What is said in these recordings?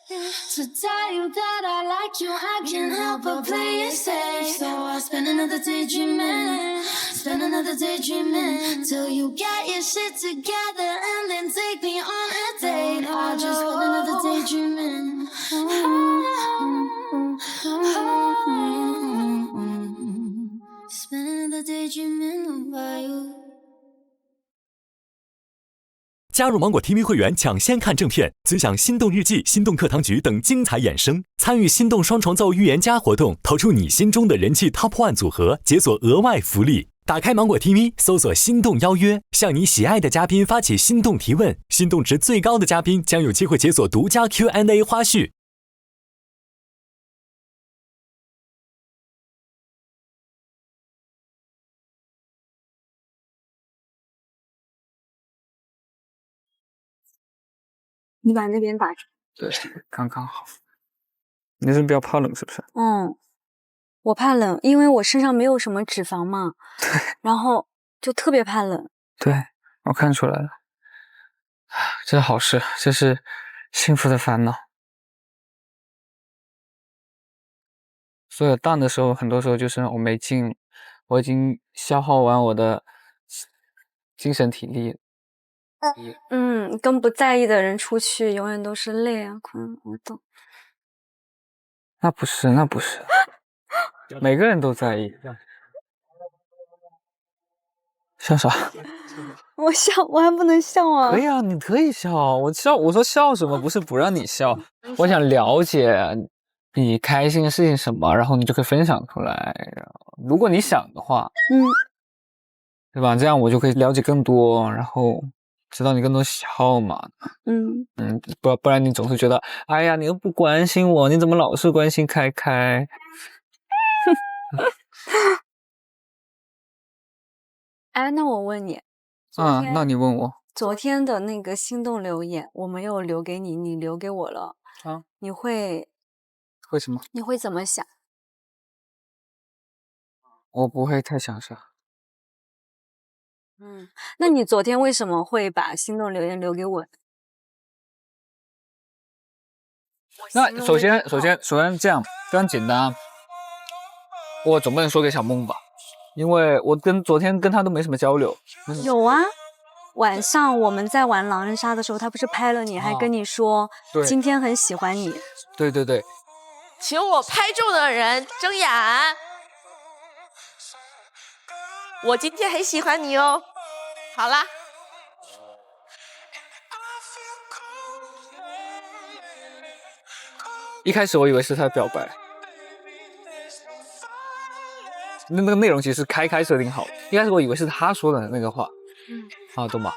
To tell you that I like you, I can't help but play it safe. So I spend another day dreaming, spend another day dreaming, till you get your shit together and then take me on a date. I just spend another day dreaming. Spend another day dreaming about you. 加入芒果 TV 会员，抢先看正片，尊享心动日记、心动课堂局等精彩衍生，参与心动双重奏预言家活动，投出你心中的人气 Top One 组合，解锁额外福利。打开芒果 TV， 搜索心动邀约，向你喜爱的嘉宾发起心动提问，心动值最高的嘉宾将有机会解锁独家 Q&A 花絮。你把那边打开。对，刚刚好。你是比较怕冷是不是？我怕冷，因为我身上没有什么脂肪嘛，然后就特别怕冷。对，我看出来了。这是好事，这是幸福的烦恼。所有淡的时候，很多时候就是我没劲，我已经消耗完我的精神体力。跟不在意的人出去，永远都是累啊，困。我懂。那不是，每个人都在意。笑啥？我笑，我还不能笑啊？可以啊，你可以笑。我说笑什么？不是不让你笑，我想了解你开心的事情什么，然后你就可以分享出来。如果你想的话，对吧？这样我就可以了解更多，然后知道你更多喜好嘛。不然你总是觉得，哎呀，你又不关心我，你怎么老是关心开开？哎，那我问你，那你问我，昨天的那个心动留言，我没有留给你，你留给我了你会什么？你会怎么想？我不会太想啥。那你昨天为什么会把心动留言留给我？那首先这样非常简单，我总不能说给小梦吧，因为我昨天跟他都没什么交流。有啊，晚上我们在玩狼人杀的时候，他不是拍了你，还跟你说今天很喜欢你。对，请我拍中的人睁眼。我今天很喜欢你哦。好啦。一开始我以为是他的表白，那个内容其实开设定好，一开始我以为是他说的那个话，懂吗？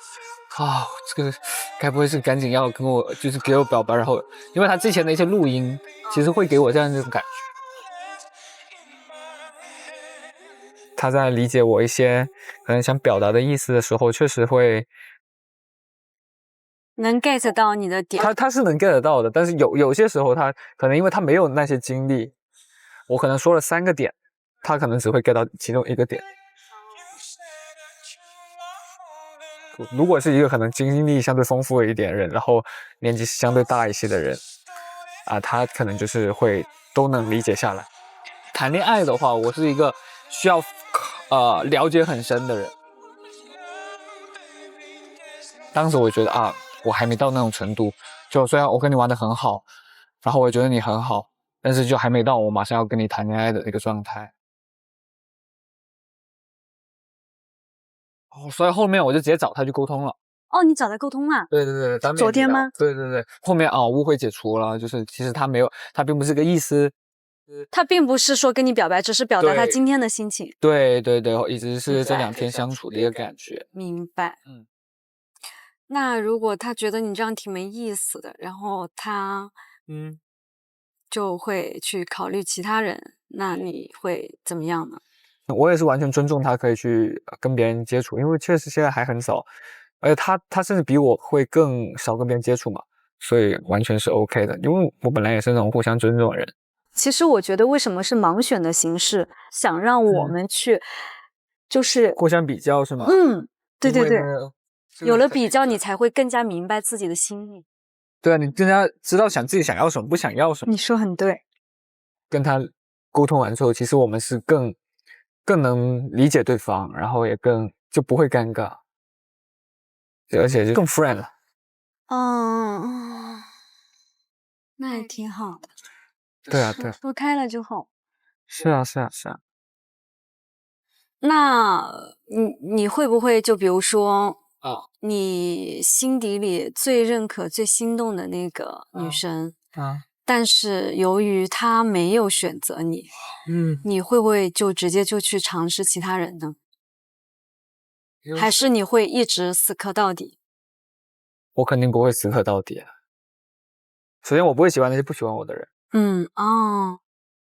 这个该不会是赶紧要跟我就是给我表白，然后因为他之前的一些录音其实会给我这样一种感觉，他在理解我一些可能想表达的意思的时候，确实会能 get 到你的点。他是能 get 到的，但是有些时候他可能因为他没有那些经历，我可能说了3个点，他可能只会 get 到其中1个点。如果是一个可能经历相对丰富一点的人，然后年纪相对大一些的人他可能就是会都能理解下来。谈恋爱的话，我是一个需要了解很深的人。当时我觉得我还没到那种程度，就虽然我跟你玩得很好，然后我觉得你很好，但是就还没到我马上要跟你谈恋爱的那个状态。所以后面我就直接找他去沟通了。你找他沟通了？对，昨天吗？对，后面误会解除了，就是其实他并不是个意思，他并不是说跟你表白，只是表达他今天的心情。对，一直是这2天相处的一个感觉。明白。那如果他觉得你这样挺没意思的，然后他就会去考虑其他人，那你会怎么样呢？我也是完全尊重他可以去跟别人接触，因为确实现在还很少，而且他甚至比我会更少跟别人接触嘛，所以完全是 OK 的，因为我本来也是那种互相尊重的人。其实我觉得为什么是盲选的形式，想让我们去就是互相比较是吗？对，有了比较你才会更加明白自己的心意。对啊，你更加知道自己想要什么，不想要什么。你说很对。跟他沟通完之后，其实我们是更能理解对方，然后也就不会尴尬，而且就更 friend 了。那也挺好的。对啊，对啊，说开了就好。是啊，是啊，是啊。那你会不会就比如说啊，你心底里最认可、最心动的那个女生啊，但是由于她没有选择你，你会不会就直接就去尝试其他人呢？还是你会一直死磕到底？我肯定不会死磕到底啊。首先，我不会喜欢那些不喜欢我的人。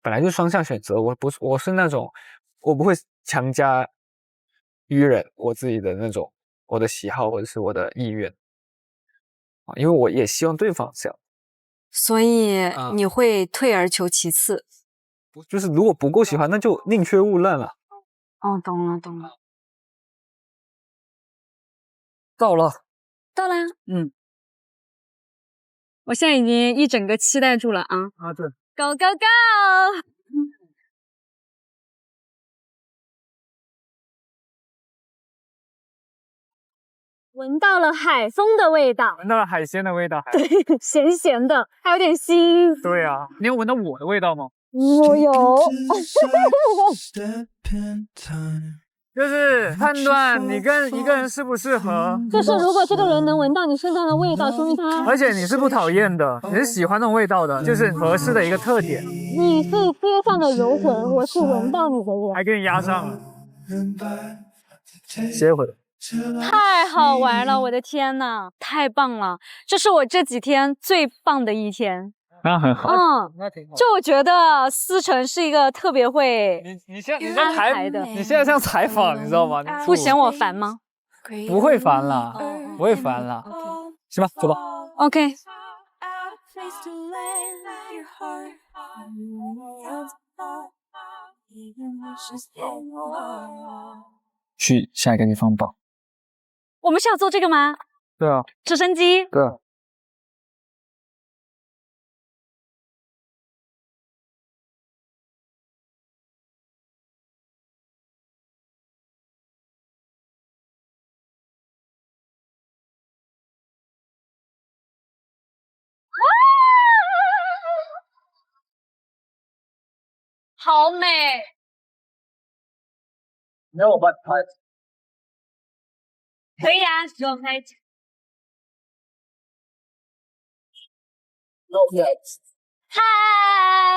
本来就双向选择，我是那种我不会强加于人我自己的那种我的喜好或者是我的意愿啊，因为我也希望对方这样。所以你会退而求其次。就是如果不够喜欢，那就宁缺毋滥了。哦，懂了懂了。到了。到啦。我现在已经一整个期待住了啊！啊，对。Go go go！ 闻到了海风的味道，闻到了海鲜的味道，对，咸咸的，还有点腥。对啊，你有闻到我的味道吗？我有。就是判断你跟一个人适不适合，就是如果这个人能闻到你身上的味道，说明他，而且你是不讨厌的，你是喜欢那种味道的，就是合适的一个特点。你是街上的游魂，我是闻到你的人，还给你压上了，歇会儿。太好玩了，我的天呐，太棒了！这是我这几天最棒的一天。那很好，那挺好。就我觉得思成是一一个特别会你像安排的，你现在像采访，你知道吗？不嫌我烦吗？不会烦啦，不会烦啦。行吧，走吧。OK。去下一个地方吧。我们是要做这个吗？对啊。直升机。对啊。好美！你要我帮你拍？可以啊，给我拍。嗨，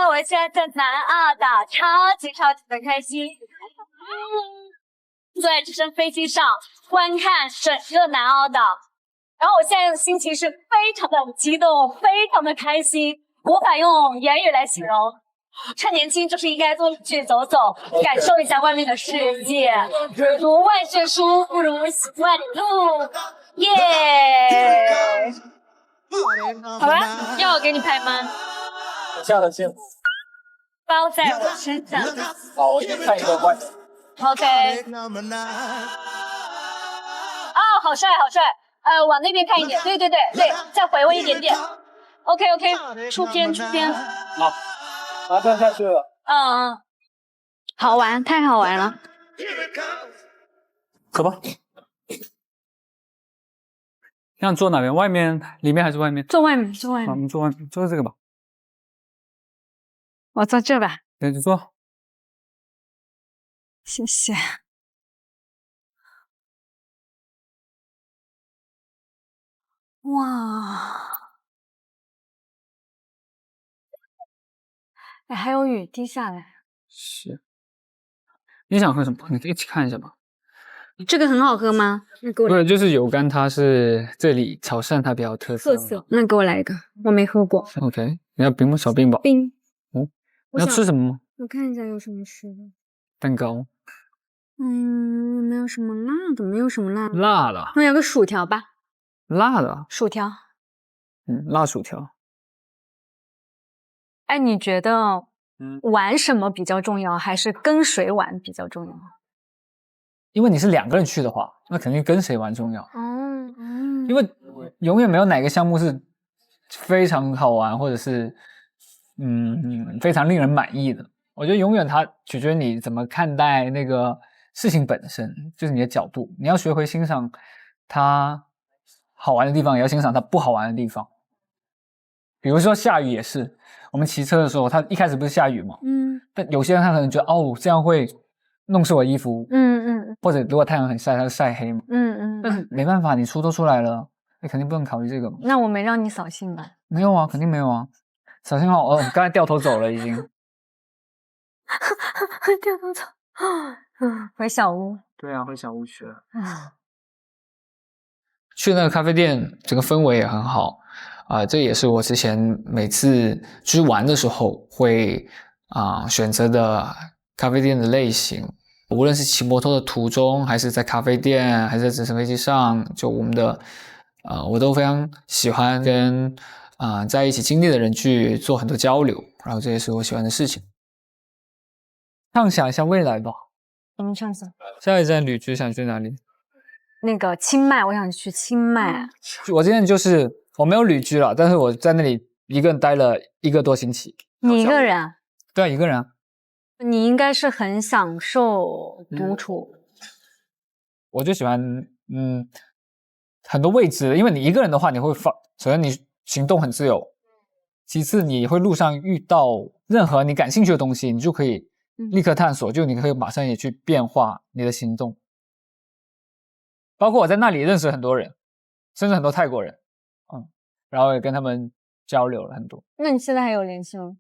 我现在在南澳岛，超级的开心。坐在直升飞机上观看整个南澳岛，然后我现在的心情是非常的激动，非常的开心，无法用言语来形容。趁年轻就是应该多出去走走，感受一下外面的世界。读万卷书，不如行万里路。耶！好吧，要我给你拍吗？下了线。包在我身上。好，我先看一个外。OK。哦，好帅，好帅！往那边看一点，对，再回我一点点。OK，出片。好。马上下去了。好玩，太好玩了。走吧。想坐哪边？外面、里面还是外面？坐外面。我们坐外面，坐这个吧。我坐这吧。对，就坐。谢谢。哇！哎，还有雨滴下来。是。你想喝什么？你一起看一下吧。这个很好喝吗？那给我来。对，就是油柑，它是这里潮汕它比较特色。那给我来一个，我没喝过。OK， 你要冰吗？小冰吧。冰。哦，你要吃什么吗？我看一下有什么吃的。蛋糕。没有什么辣的，没有什么辣的。辣的。那有个薯条吧。辣的。薯条。辣薯条。哎，你觉得玩什么比较重要，还是跟谁玩比较重要？因为你是2个人去的话，那肯定跟谁玩重要。因为永远没有哪个项目是非常好玩，或者是非常令人满意的。我觉得永远它取决于你怎么看待那个事情本身，就是你的角度。你要学会欣赏它好玩的地方，也要欣赏它不好玩的地方。比如说下雨也是，我们骑车的时候，它一开始不是下雨吗？但有些人他可能觉得这样会弄湿我衣服，或者如果太阳很晒，它就晒黑嘛，但是没办法，你出都出来了，你肯定不能考虑这个嘛。那我没让你扫兴吧？没有啊，肯定没有啊。扫兴好，刚才掉头走了已经。掉头走，回小屋。对啊，回小屋去了。去那个咖啡店，整个氛围也很好这也是我之前每次出去玩的时候会选择的咖啡店的类型。无论是骑摩托的途中，还是在咖啡店，还是在直升飞机上，就我们的我都非常喜欢跟在一起经历的人去做很多交流，然后这也是我喜欢的事情。畅想一下未来吧。我们畅想下一站旅居想去哪里？那个清迈，我想去清迈。我之前就是我没有旅居了，但是我在那里一个人待了1个多星期。你一个人？对啊，一个人啊。你应该是很享受独处。我就喜欢很多未知的，因为你一个人的话，你会首先你行动很自由，其次你会路上遇到任何你感兴趣的东西，你就可以立刻探索，就你可以马上也去变化你的行动。包括我在那里认识很多人，甚至很多泰国人，然后也跟他们交流了很多。那你现在还有联系吗？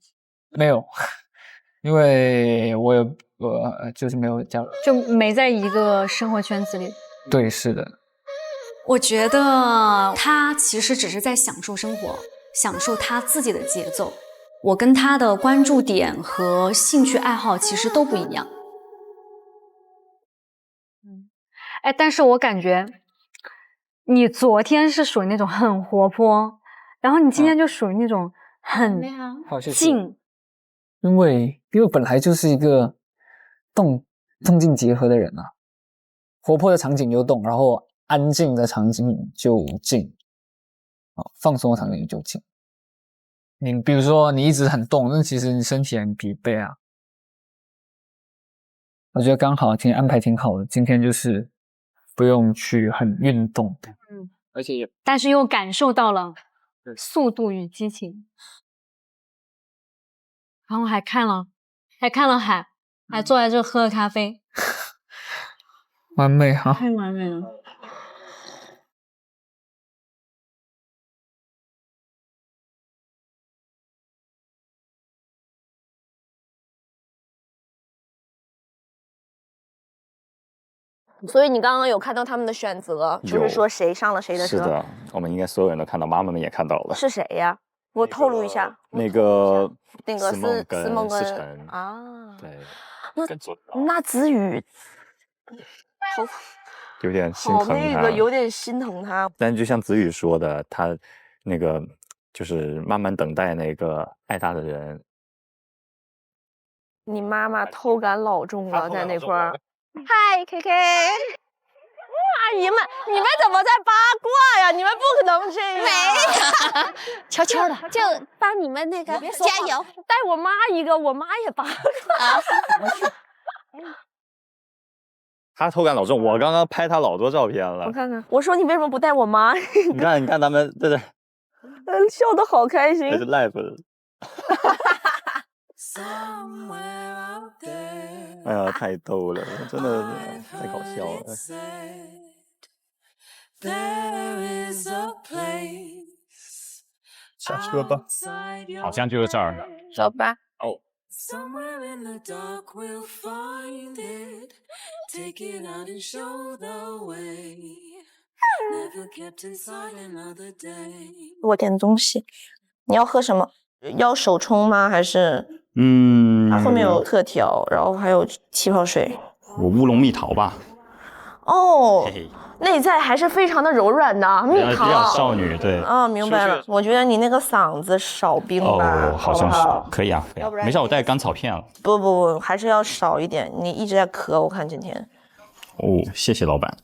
没有，因为我就是没有交流，就没在一个生活圈子里。对，是的。我觉得他其实只是在享受生活，享受他自己的节奏。我跟他的关注点和兴趣爱好其实都不一样。但是我感觉你昨天是属于那种很活泼，然后你今天就属于那种很静。因为本来就是一个动静结合的人啊，活泼的场景就动，然后安静的场景就静，放松的场景就静。你比如说你一直很动，那其实你身体很疲惫啊。我觉得刚好今天安排挺好的，今天就是不用去很运动，而且但是又感受到了速度与激情，然后还看了海，还坐在这喝了咖啡，完美哈，太完美了。所以你刚刚有看到他们的选择，就是说谁上了谁的车？是的，我们应该所有人都看到，妈妈们也看到了。是谁呀？我透露一下。那个思梦跟思辰啊，对，那子宇，有点心疼他，有点心疼他。但就像子宇说的，他那个就是慢慢等待那个爱他的人。你妈妈偷感老重了，在那块儿。嗨 ，KK， 阿姨们，你们怎么在八卦呀？你们不可能这样，没有，悄悄的，就帮你们那个加油。带我妈一个，我妈也八卦。他偷感老重，我刚刚拍他老多照片了。我看看，我说你为什么不带我妈？你看他们在这，笑得好开心。这是 live。哎呀，太逗了，真的太搞笑了。下车吧，好像就是这儿。走吧。哦。我点东西，你要喝什么？要手冲吗？还是？它后面有特调，然后还有气泡水。我乌龙蜜桃吧。哦，内在还是非常的柔软的蜜桃。比较少女，对。啊，明白了。我觉得你那个嗓子少冰吧。哦，好像是，可以啊，可以啊。没事，我带甘草片了。不，还是要少一点。你一直在咳，我看今天。哦，谢谢老板。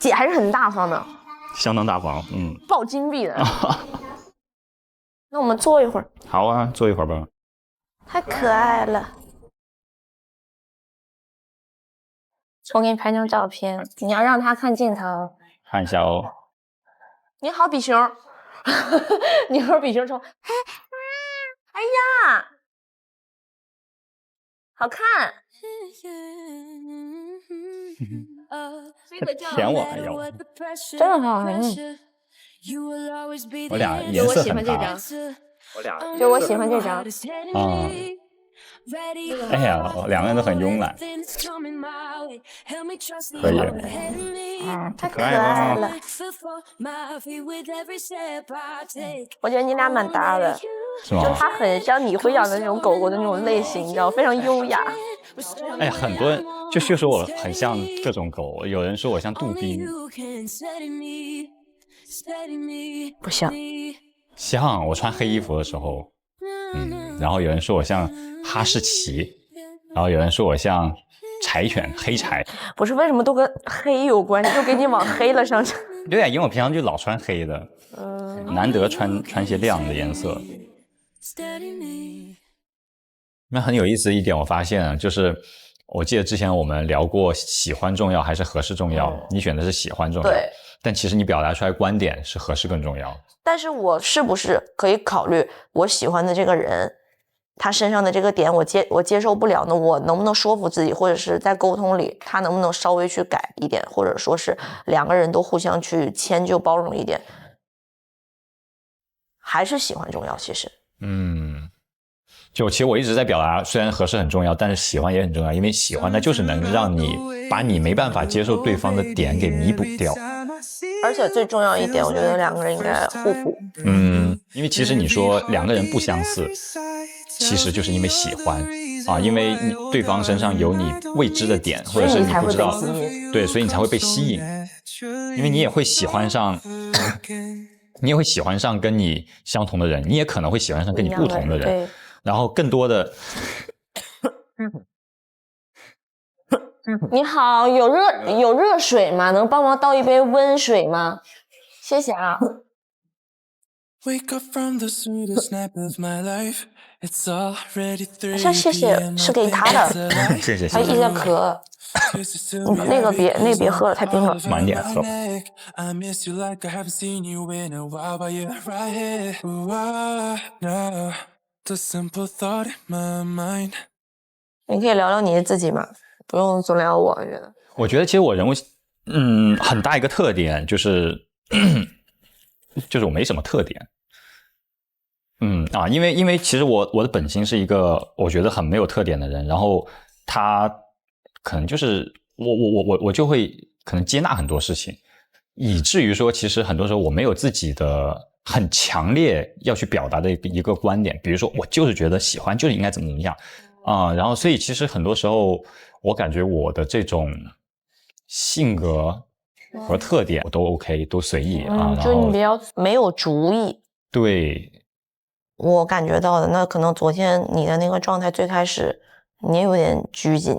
姐还是很大方的。相当大方，爆金币的。那我们坐一会儿。好啊，坐一会儿吧。太可爱了。我给你拍张照片，你要让他看镜头。看一下哦。你好，比熊。你好，比熊冲。哎呀，好看。舔我还要。真的很好看。我俩颜色很搭。就我喜欢这张。哎呀，两个人都很慵懒。可以。太可爱了。我觉得你俩蛮搭的。是吗？就它很像你会养的那种狗狗的那种类型，你知道，非常优雅。哎，很多人就说我很像这种狗，有人说我像杜宾。不像。像我穿黑衣服的时候，然后有人说我像哈士奇，然后有人说我像柴犬黑柴。不是，为什么都跟黑有关？就给你往黑了上。对呀，因为我平常就老穿黑的，难得穿些亮的颜色。那很有意思的一点，我发现就是我记得之前我们聊过喜欢重要还是合适重要，你选的是喜欢重要，对，但其实你表达出来观点是合适更重要。但是我是不是可以考虑我喜欢的这个人，他身上的这个点我接受不了呢？我能不能说服自己，或者是在沟通里他能不能稍微去改一点，或者说是两个人都互相去迁就包容一点，还是喜欢重要？其实其实我一直在表达，虽然合适很重要，但是喜欢也很重要，因为喜欢它就是能让你把你没办法接受对方的点给弥补掉。而且最重要一点，我觉得两个人应该互补。因为其实你说两个人不相似，其实就是因为喜欢啊，因为对方身上有你未知的点，或者是你不知道，对，所以你才会被吸引，因为你也会喜欢上。你也会喜欢上跟你相同的人，你也可能会喜欢上跟你不同的人，然后更多的。你好，有热水吗？能帮忙倒一杯温水吗？谢谢啊。像谢谢是给他的，谢谢。还一直在咳。那个别喝了，太冰了。晚点喝。你可以聊聊你自己嘛，不用总聊我。我觉得其实我人物，很大一个特点就是我没什么特点。因为其实我的本性是一个我觉得很没有特点的人，然后他可能就是我就会可能接纳很多事情，以至于说其实很多时候我没有自己的很强烈要去表达的一个观点，比如说我就是觉得喜欢就是应该怎么样然后所以其实很多时候我感觉我的这种性格和特点我都 OK， 都随意就你比较没有主意。对，我感觉到的，那可能昨天你的那个状态最开始你也有点拘谨，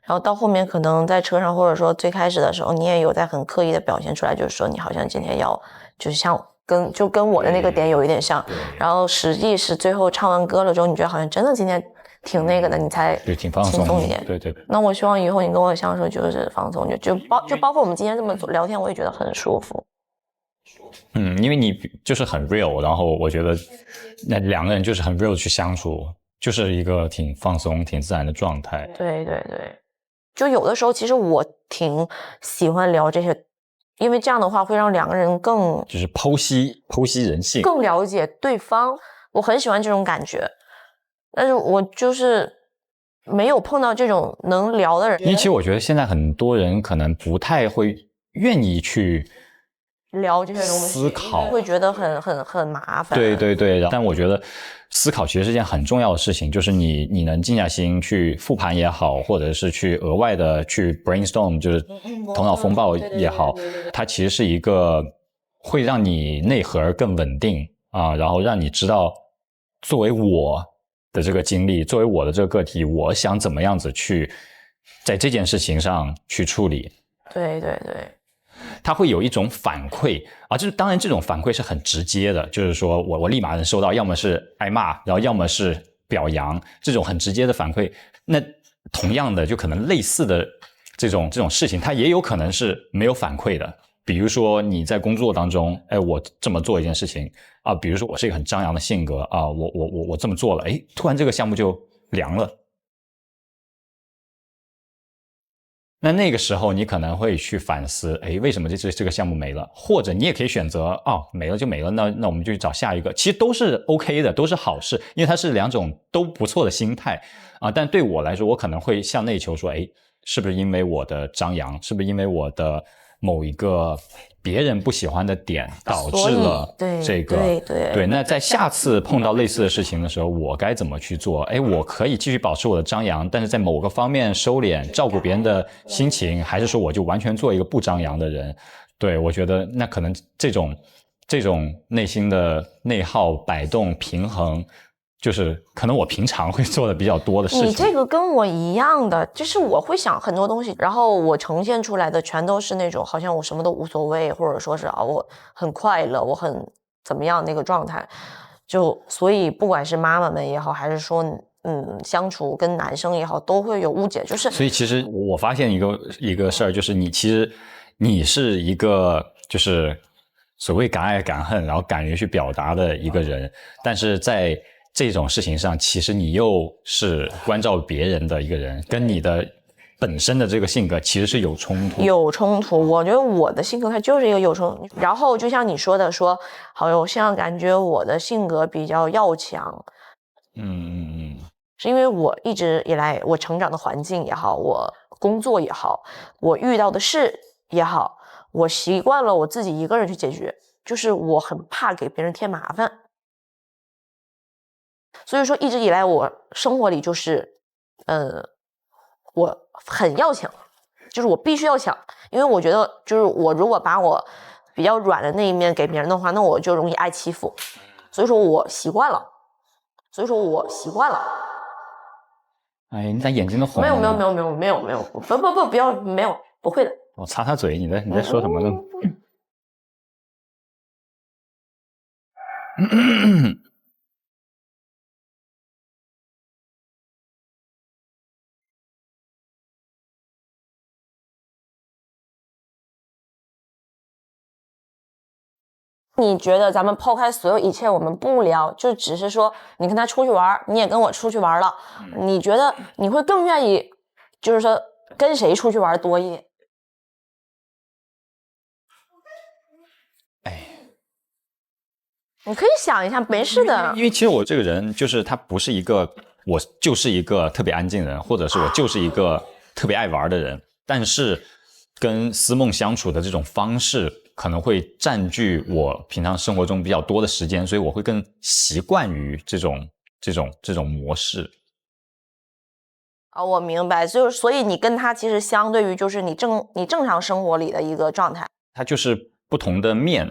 然后到后面可能在车上，或者说最开始的时候你也有在很刻意的表现出来，就是说你好像今天要就是像跟我的那个点有一点像，然后实际是最后唱完歌了之后，你觉得好像真的今天挺那个的，你才挺放松轻松一点。对。那我希望以后你跟我相处就是放松，就包括我们今天这么聊天，我也觉得很舒服。因为你就是很 real， 然后我觉得那两个人就是很 real 去相处，就是一个挺放松、挺自然的状态。对，就有的时候其实我挺喜欢聊这些，因为这样的话会让两个人更就是剖析人性，更了解对方。我很喜欢这种感觉，但是我就是没有碰到这种能聊的人。因为其实我觉得现在很多人可能不太会愿意去聊这些东西，思考会觉得很麻烦。对，但我觉得思考其实是件很重要的事情，就是你能静下心去复盘也好，或者是去额外的去 brainstorm， 就是头脑风暴也好，它其实是一个会让你内核更稳定然后让你知道作为我的这个经历，作为我的这个个体，我想怎么样子去在这件事情上去处理。对，他会有一种反馈啊，就是当然这种反馈是很直接的，就是说我立马能收到，要么是挨骂，然后要么是表扬，这种很直接的反馈。那同样的，就可能类似的这种事情，它也有可能是没有反馈的。比如说你在工作当中，哎，我这么做一件事情啊，比如说我是一个很张扬的性格啊，我这么做了，哎，突然这个项目就凉了。那个时候你可能会去反思，哎，为什么这个项目没了？或者你也可以选择，哦，没了就没了，那我们就去找下一个。其实都是 OK 的，都是好事，因为它是两种都不错的心态啊。但对我来说，我可能会向内求说，哎，是不是因为我的张扬？是不是因为我的某一个别人不喜欢的点导致了这个？对。那在下次碰到类似的事情的时候，我该怎么去做？哎，我可以继续保持我的张扬，但是在某个方面收敛，照顾别人的心情，还是说我就完全做一个不张扬的人？对，我觉得那可能这种内心的内耗、摆动、平衡。就是可能我平常会做的比较多的事情。你这个跟我一样的，就是我会想很多东西，然后我呈现出来的全都是那种好像我什么都无所谓，或者说是啊我很快乐，我很怎么样那个状态。就所以不管是妈妈们也好，还是说相处跟男生也好，都会有误解。就是所以其实我发现一个事儿，就是你是一个就是所谓敢爱敢恨，然后敢于去表达的一个人，但是在这种事情上，其实你又是关照别人的一个人，跟你的本身的这个性格其实是有冲突。有冲突，我觉得我的性格它就是一个有冲突。然后就像你说的，好像感觉我的性格比较要强。是因为我一直以来我成长的环境也好，我工作也好，我遇到的事也好，我习惯了我自己一个人去解决，就是我很怕给别人添麻烦。所以说一直以来我生活里就是我很要强，就是我必须要强，因为我觉得就是我如果把我比较软的那一面给别人的话，那我就容易挨欺负，所以说我习惯了。哎，你咋眼睛都红了？没有，不要，没有，不会的。我擦擦嘴，你在说什么呢？你觉得咱们抛开所有一切，我们不聊，就只是说你跟他出去玩，你也跟我出去玩了，你觉得你会更愿意，就是说跟谁出去玩多一点？哎，你可以想一下，没事的。因为其实我这个人就是他不是一个，我就是一个特别安静的人，或者是我就是一个特别爱玩的人，但是跟思梦相处的这种方式可能会占据我平常生活中比较多的时间，所以我会更习惯于这种模式。我明白，就是所以你跟他其实相对于就是你正常生活里的一个状态，他就是不同的面。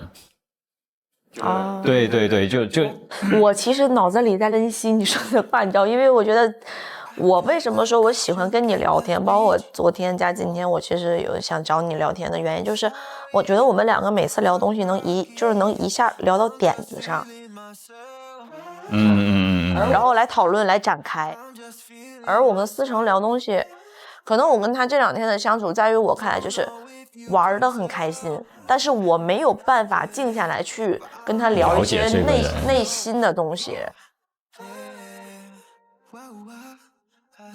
对，就我其实脑子里在分析你说的话，你知道，因为我觉得我为什么说我喜欢跟你聊天，包括我昨天加今天我其实有想找你聊天的原因，就是我觉得我们两个每次聊东西能一下聊到点子上，然后来讨论来展开。而我跟思成聊东西，可能我跟他这2天的相处，在于我看来就是玩得很开心，但是我没有办法静下来去跟他聊一些内心的东西。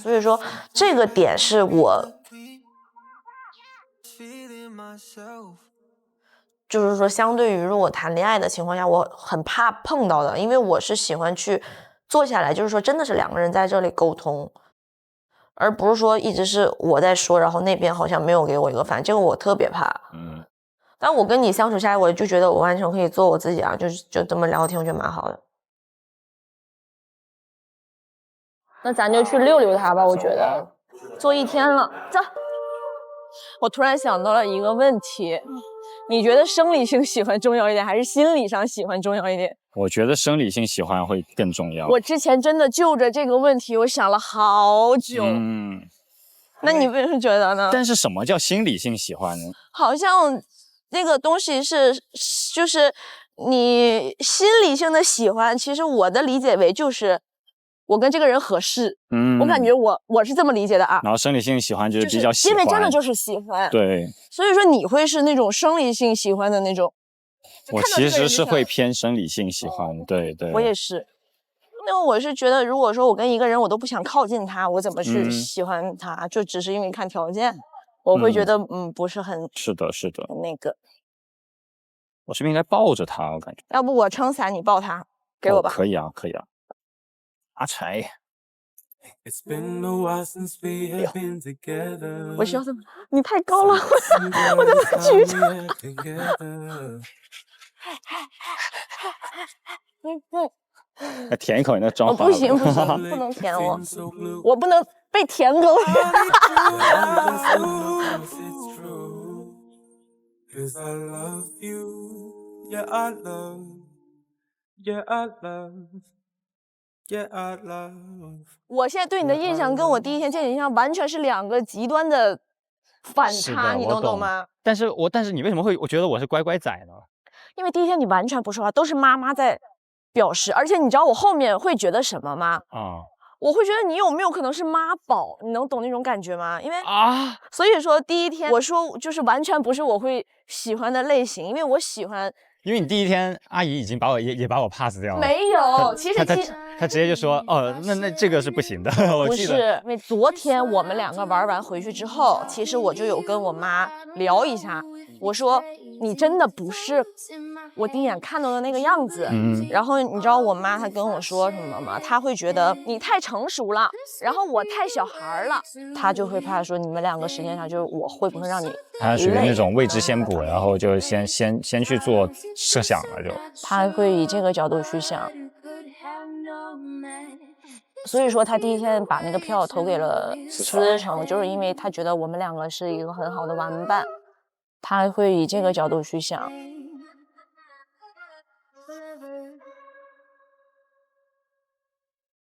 所以说这个点是我就是说相对于如果谈恋爱的情况下我很怕碰到的，因为我是喜欢去坐下来，就是说真的是2个人在这里沟通，而不是说一直是我在说，然后那边好像没有给我一个反应，这个我特别怕。但我跟你相处下来，我就觉得我完全可以做我自己啊，就这么聊天，我觉得蛮好的。那咱就去溜溜他吧，我觉得坐1天了，走。我突然想到了一个问题，你觉得生理性喜欢重要一点，还是心理上喜欢重要一点？我觉得生理性喜欢会更重要。我之前真的就着这个问题，我想了好久。嗯，那你为什么觉得呢？但是什么叫心理性喜欢呢？好像那个东西就是你心理性的喜欢，其实我的理解为就是我跟这个人合适，我感觉我是这么理解的啊。然后生理性喜欢就是比较喜欢，因为真的就是喜欢。对，所以说你会是那种生理性喜欢的那种。我其实是会偏生理性喜欢，对对。我也是，因为我是觉得，如果说我跟一个人我都不想靠近他，我怎么去喜欢他？就只是因为看条件，我会觉得不是很是的，是的，那个。我是不是应该抱着他？我感觉。要不我撑伞，你抱他，给我吧。可以啊，可以啊。阿柴。我需要这么，你太高了，我怎么举着？舔一口你那妆发。不行不行，不能舔我，我不能被舔狗。我现在对你的印象跟我第一天见你印象完全是2个极端的反差，你能懂吗？但是你为什么会我觉得我是乖乖仔呢？因为第一天你完全不说话，都是妈妈在表示，而且你知道我后面会觉得什么吗？我会觉得你有没有可能是妈宝，你能懂那种感觉吗？因为所以说第一天我说就是完全不是我会喜欢的类型，因为我喜欢。因为你第一天阿姨已经把我也把我 pass 掉了。没有，其实他直接就说那这个是不行的。我记得不是，因为昨天我们2个玩完回去之后，其实我就有跟我妈聊一下，我说你真的不是我第一眼看到的那个样子。然后你知道我妈她跟我说什么吗？她会觉得你太成熟了，然后我太小孩了，她就会怕说你们2个时间上就是我会不会让你她属于那种未知先卜，然后就先去做设想了，就她会以这个角度去想。所以说他第一天把那个票投给了思成，就是因为他觉得我们2个是一个很好的玩伴，他会以这个角度去想。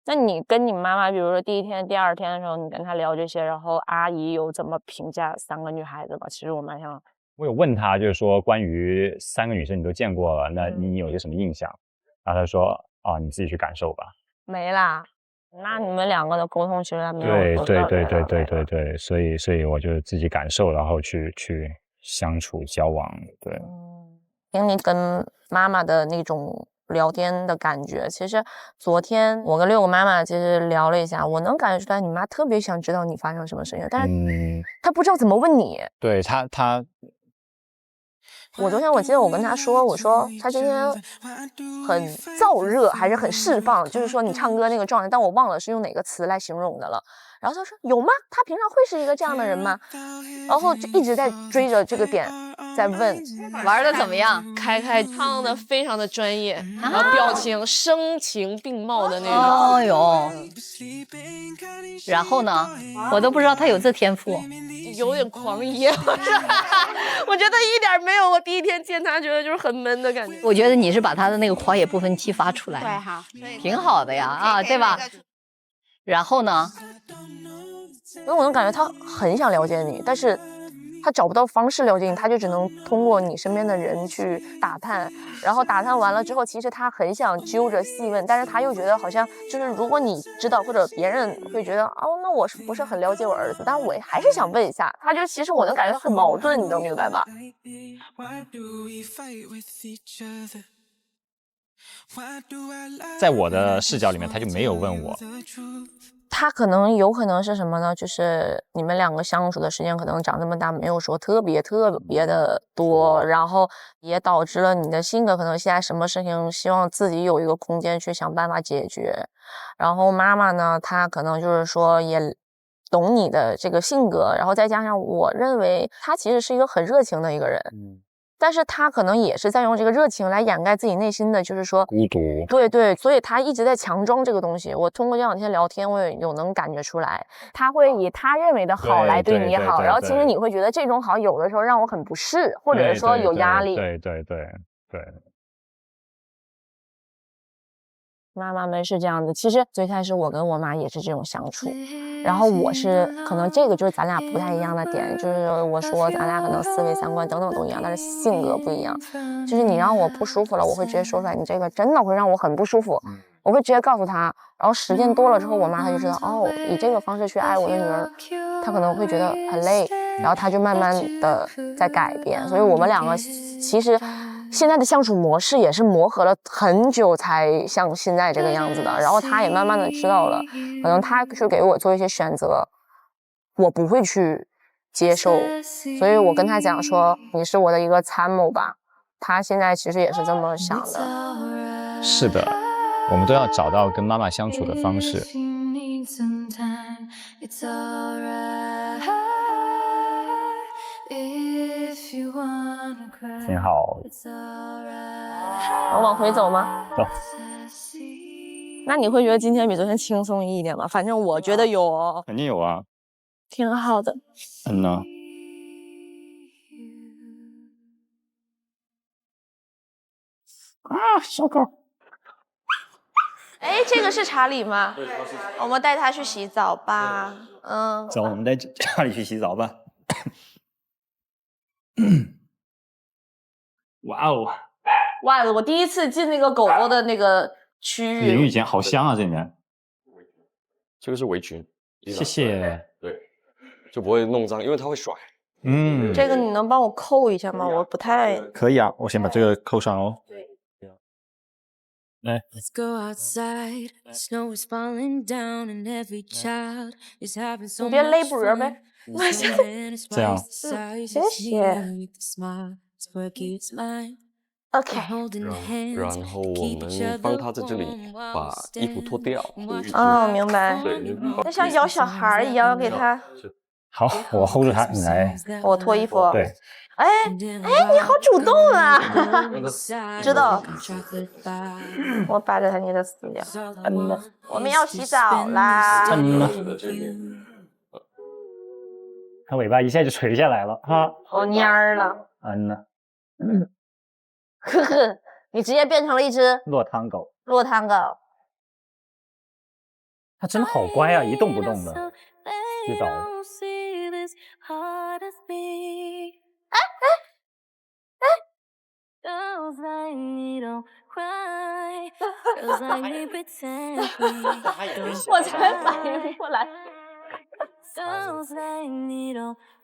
那你跟你妈妈，比如说第一天、第2天的时候，你跟她聊这些，然后阿姨有怎么评价3个女孩子吧？其实我蛮想，我有问她，就是说关于3个女生你都见过了，那你有些什么印象？然后她说你自己去感受吧。没啦。那你们2个的沟通其实还没有。对，所以我就自己感受，然后去相处交往。对，听你跟妈妈的那种聊天的感觉，其实昨天我跟6个妈妈其实聊了一下，我能感觉出来你妈特别想知道你发生什么事情，但是她不知道怎么问你。对她。我昨天我记得我跟他说，我说他今天很燥热还是很释放，就是说你唱歌那个状态，但我忘了是用哪个词来形容的了。然后他说有吗？他平常会是一个这样的人吗？然后就一直在追着这个点在问，玩的怎么样？开唱的非常的专业，然后表情声情并茂的那种。哦哟，然后呢？我都不知道他有这天赋。有点狂野，我觉得一点没有我第一天见他觉得就是很闷的感觉。我觉得你是把他的那个狂野部分激发出来，对哈，挺好的呀，对吧？然后呢？因为我能感觉他很想了解你，但是他找不到方式了解你，他就只能通过你身边的人去打探，然后打探完了之后，其实他很想揪着细问，但是他又觉得好像就是如果你知道或者别人会觉得那我是不是很了解我儿子，但我还是想问一下，他就其实我能感觉很矛盾，你能明白吧？在我的视角里面，他就没有问我。他有可能是什么呢？就是你们2个相处的时间可能长这么大，没有说特别的多，然后也导致了你的性格可能现在什么事情希望自己有一个空间去想办法解决。然后妈妈呢，她可能就是说也懂你的这个性格，然后再加上我认为她其实是一个很热情的一个人。但是他可能也是在用这个热情来掩盖自己内心的，就是说孤独。对，所以他一直在强装这个东西。我通过这2天聊天，我也能感觉出来，他会以他认为的好来对你好，然后其实你会觉得这种好有的时候让我很不适，或者是说有压力。对。妈妈们是这样的。其实最开始我跟我妈也是这种相处，然后我是可能这个就是咱俩不太一样的点，就是我说咱俩可能思维三观等等都一样，但是性格不一样。就是你让我不舒服了，我会直接说出来，你这个真的会让我很不舒服，我会直接告诉他。然后时间多了之后，我妈她就知道，哦，以这个方式去爱我的女儿，她可能会觉得很累，然后她就慢慢的在改变。所以我们两个其实现在的相处模式也是磨合了很久才像现在这个样子的。然后她也慢慢的知道了，可能她去给我做一些选择，我不会去接受，所以我跟她讲说，你是我的一个参谋吧。她现在其实也是这么想的。是的，我们都要找到跟妈妈相处的方式。挺好。我往回走吗？走。那你会觉得今天比昨天轻松一点吗？反正我觉得有哦。肯定有啊。挺好的。嗯呢。啊，小狗。哎，这个是查理吗？我们带他去洗澡吧。嗯。走，我们带查理去洗澡吧。哇哦！哇，我第一次进那个狗狗的那个区域。淋浴间好香啊，这里面。这个是围裙。谢谢。对，就不会弄脏，因为它会甩。嗯。这个你能帮我扣一下吗？我不太。可以啊，我先把这个扣上哦。来。你别勒脖呗。这样。谢谢。OK。然后我们帮他在这里把衣服脱掉。哦，明白。对。那像咬小孩一样给他。好，我 hold 住他，你来。我脱衣服。对。哎，你好主动啊！知道。我扒着他你的死掉。我们要洗澡啦。它尾巴一下就垂下来了哈。好蔫儿了。呢。呵呵，你直接变成了一只落汤狗。落汤狗。它真的好乖啊，一动不动的。洗澡。我才反应过来。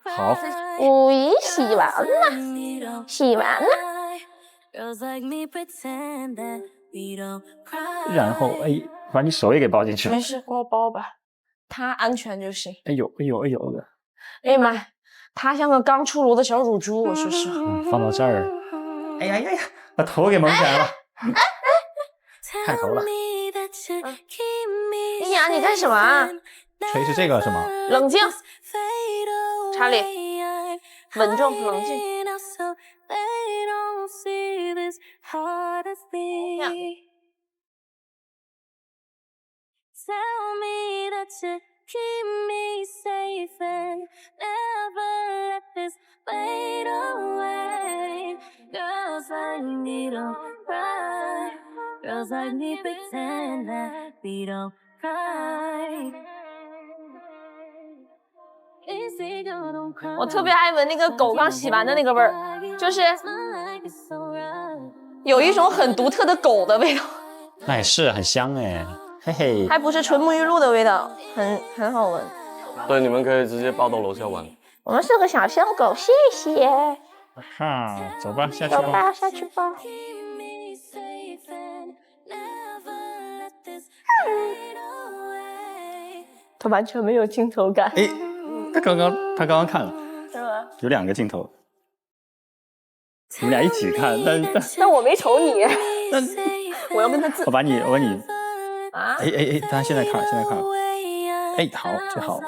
好。咦，洗完了，洗完了。然后哎，把你手也给包进去。没事，给我包吧，他安全就行。哎呦哎呦哎呦的。哎呀妈呀，他像个刚出炉的小乳猪，我说实话。放到这儿。哎呀呀呀，把头给蒙起来了。看头了。哎呀，你干什么啊？吹是这个是吗？冷静，查理，稳重，冷静。我特别爱闻那个狗刚洗完的那个味儿，就是有一种很独特的狗的味道。那也是很香哎，嘿嘿。还不是纯沐浴露的味道，很好闻。对，你们可以直接抱到楼下玩。我们是个小香狗，谢谢。哈，走吧，下去吧。走吧，下去吧。他完全没有镜头感。哎，他刚刚看了，是吗？有2个镜头，你们俩一起看，但我没瞅你。我要跟他自。我把你啊！哎，他现在看了，哎，好，最好，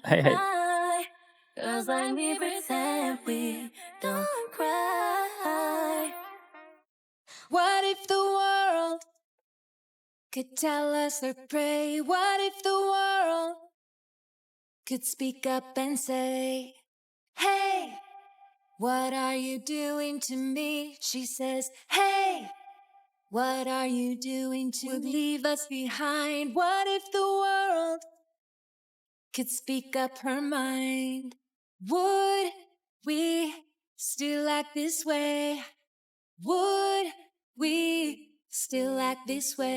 嘿嘿。What if the world could tell us or pray? What if the world could speak up and say, hey, what are you doing to me? She says, hey, What are you doing to leave us behind? What if the world could speak up her mind? Would we still act this way? Would we still act this way?